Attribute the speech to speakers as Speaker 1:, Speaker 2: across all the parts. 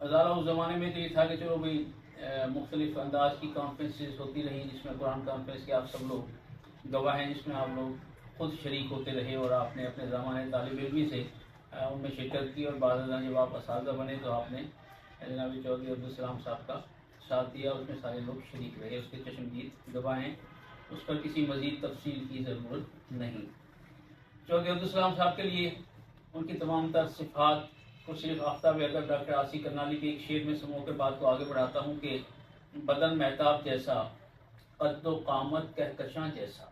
Speaker 1: ہزارہ اس زمانے میں تو یہ تھا کہ چلو بھائی مختلف انداز کی کانفرنسز ہوتی رہی، جس میں قرآن کانفرنس کے آپ سب لوگ گواہ ہیں، جس میں آپ لوگ خود شریک ہوتے رہے اور آپ نے اپنے زمانے طالب علمی سے ان میں شرکت کی، اور بعد ازاں جب آپ اساتذہ بنے تو آپ نے جناب چودھری عبدالسلام صاحب کا ساتھ دیا، اس میں سارے لوگ شریک رہے، اس کے چشمدید گواہ ہیں، اس پر کسی مزید تفصیل کی ضرورت نہیں۔ چودھری عبدالسلام صاحب کے لیے ان کی تمام تر صفات کو صرف آفتاب اگر ڈاکٹر عاصی کرنالی کے ایک شعر میں سمو کر بات کو آگے بڑھاتا ہوں کہ بدن مہتاب جیسا قد و قامت کہکشاں جیسا،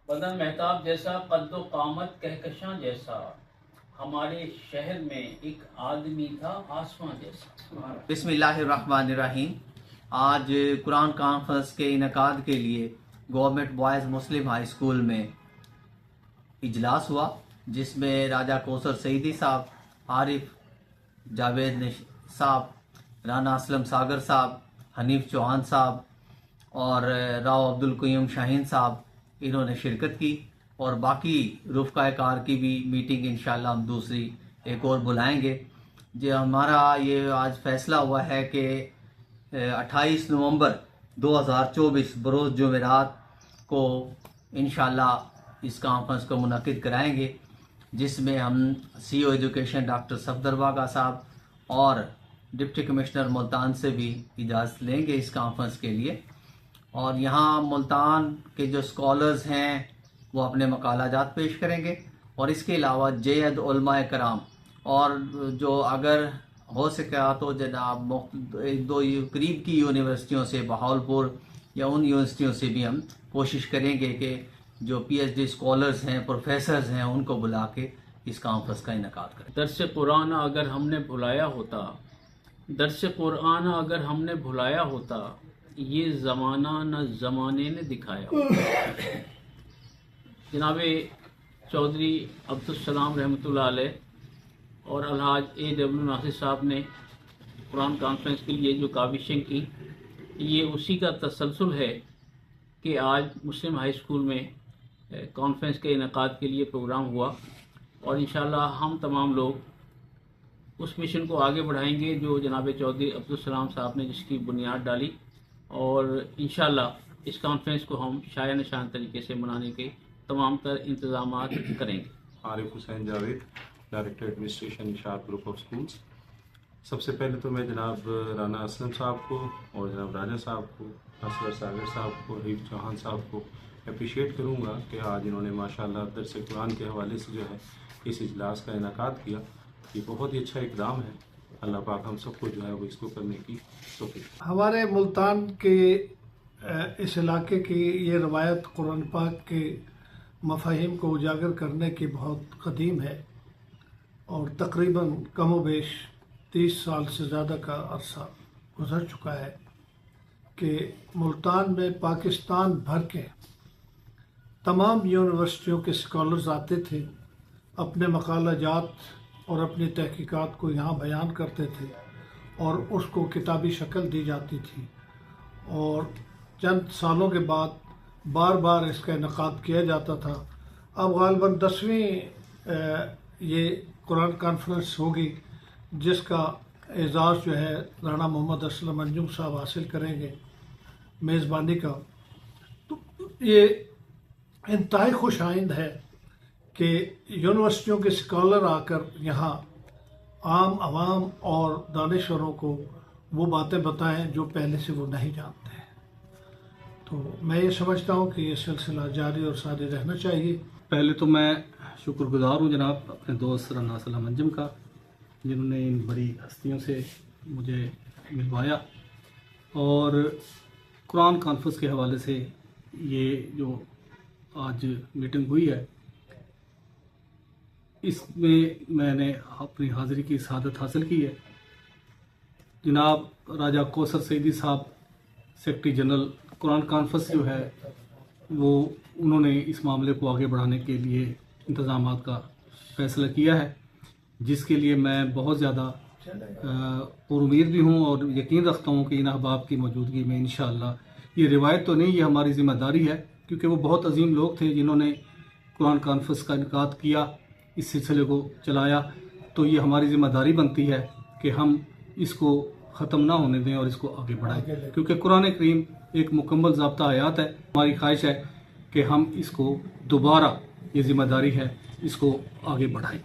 Speaker 1: بدن مہتاب جیسا قد و قامت کہکشاں جیسا، ہمارے شہر میں ایک آدمی تھا آسماں جیسا۔
Speaker 2: بسم اللہ الرحمن الرحیم۔ آج قرآن کانفرنس کے انعقاد کے لیے گورنمنٹ بوائز مسلم ہائی اسکول میں اجلاس ہوا، جس میں راجہ کوثر سعیدی صاحب، عارف جاوید صاحب، رانا اسلم ساگر صاحب، حنیف چوہان صاحب اور راؤ عبدالقیوم شاہین صاحب انہوں نے شرکت کی، اور باقی رفقۂ کار کی بھی میٹنگ انشاءاللہ ہم دوسری ایک اور بلائیں گے۔ جو ہمارا یہ آج فیصلہ ہوا ہے کہ 28 نومبر 2024 بروز جمعرات کو انشاءاللہ اس کانفرنس کو منعقد کرائیں گے، جس میں ہم سی او ایجوکیشن ڈاکٹر صفدر واگا صاحب اور ڈپٹی کمشنر ملتان سے بھی اجازت لیں گے اس کانفرنس کے لیے، اور یہاں ملتان کے جو اسکالرز ہیں وہ اپنے مقالہ جات پیش کریں گے، اور اس کے علاوہ جید علماء کرام، اور جو اگر ہو سکا تو جناب ایک دو قریب کی یونیورسٹیوں سے، بہاولپور یا ان یونیورسٹیوں سے بھی ہم کوشش کریں گے کہ جو پی ایچ ڈی اسکالرز ہیں، پروفیسرز ہیں، ان کو بلا کے اس کانفرنس کا انعقاد کریں۔
Speaker 1: درس قرآن اگر ہم نے بھلایا ہوتا، درس قرآن اگر ہم نے بھلایا ہوتا، یہ زمانہ نہ زمانے نے دکھایا ہوتا۔ جناب چودھری عبدالسلام رحمۃ اللہ علیہ اور الحاج اے ڈبلیو ناصر صاحب نے قرآن کانفرنس کے لیے جو کاوشیں کی، یہ اسی کا تسلسل ہے کہ آج مسلم ہائی اسکول میں کانفرنس کے انعقاد کے لیے پروگرام ہوا، اور انشاءاللہ ہم تمام لوگ اس مشن کو آگے بڑھائیں گے جو جناب چودھری عبدالسلام صاحب نے جس کی بنیاد ڈالی، اور انشاءاللہ اس کانفرنس کو ہم شایع نشان طریقے سے منانے کے تمام تر انتظامات کریں گے۔
Speaker 3: عارف حسین جاوید، ڈائریکٹر ایڈمنسٹریشن اشاعت گروپ آف سکولز۔ سب سے پہلے تو میں جناب رانا اسلم صاحب کو اور جناب راجہ صاحب کو، اصغر ساگر صاحب کو، حنیف چوہان صاحب کو اپریشیٹ کروں گا کہ آج انہوں نے ماشاءاللہ درس قرآن کے حوالے سے جو ہے اس اجلاس کا انعقاد کیا۔ یہ بہت ہی اچھا اقدام ہے، اللہ پاک ہم سب کو جو ہے وہ اس کو کرنے کی توفیق۔
Speaker 4: ہمارے ملتان کے اس علاقے کی یہ روایت قرآن پاک کے مفاہیم کو اجاگر کرنے کی بہت قدیم ہے، اور تقریباً کم و بیش 30 سال سے زیادہ کا عرصہ گزر چکا ہے کہ ملتان میں پاکستان بھر کے تمام یونیورسٹیوں کے اسکالرز آتے تھے، اپنے مقالہ جات اور اپنی تحقیقات کو یہاں بیان کرتے تھے، اور اس کو کتابی شکل دی جاتی تھی، اور چند سالوں کے بعد بار بار اس کا انعقاد کیا جاتا تھا۔ اب غالباً 10ویں یہ قرآن کانفرنس ہوگی، جس کا اعزاز جو ہے رانا محمد اسلم انجم صاحب حاصل کریں گے میزبانی کا۔ تو یہ انتہائی خوش آئند ہے کہ یونیورسٹیوں کے اسکالر آ کر یہاں عام عوام اور دانشوروں کو وہ باتیں بتائیں جو پہلے سے وہ نہیں جانتے ہیں۔ تو میں یہ سمجھتا ہوں کہ یہ سلسلہ جاری اور ساری رہنا چاہیے۔
Speaker 5: پہلے تو میں شکر گزار ہوں جناب اپنے دوست رانا اسلم انجم کا، جنہوں نے ان بڑی ہستیوں سے مجھے ملوایا، اور قرآن کانفرنس کے حوالے سے یہ جو آج میٹنگ ہوئی ہے، اس میں نے اپنی حاضری کی سعادت حاصل کی ہے۔ جناب راجہ کوثر سعیدی صاحب، سیکرٹری جنرل قرآن کانفرنس جو ہے وہ انہوں نے اس معاملے کو آگے بڑھانے کے لیے انتظامات کا فیصلہ کیا ہے، جس کے لیے میں بہت زیادہ پر امید بھی ہوں، اور یقین رکھتا ہوں کہ ان احباب کی موجودگی میں انشاءاللہ، یہ روایت تو نہیں، یہ ہماری ذمہ داری ہے، کیونکہ وہ بہت عظیم لوگ تھے جنہوں نے قرآن کانفرنس کا انعقاد کیا، اس سلسلے کو چلایا، تو یہ ہماری ذمہ داری بنتی ہے کہ ہم اس کو ختم نہ ہونے دیں اور اس کو آگے بڑھائیں، کیونکہ قرآن کریم ایک مکمل ضابطہ حیات ہے. ہماری خواہش ہے کہ ہم اس کو دوبارہ، یہ ذمہ داری ہے، اس کو آگے بڑھائیں.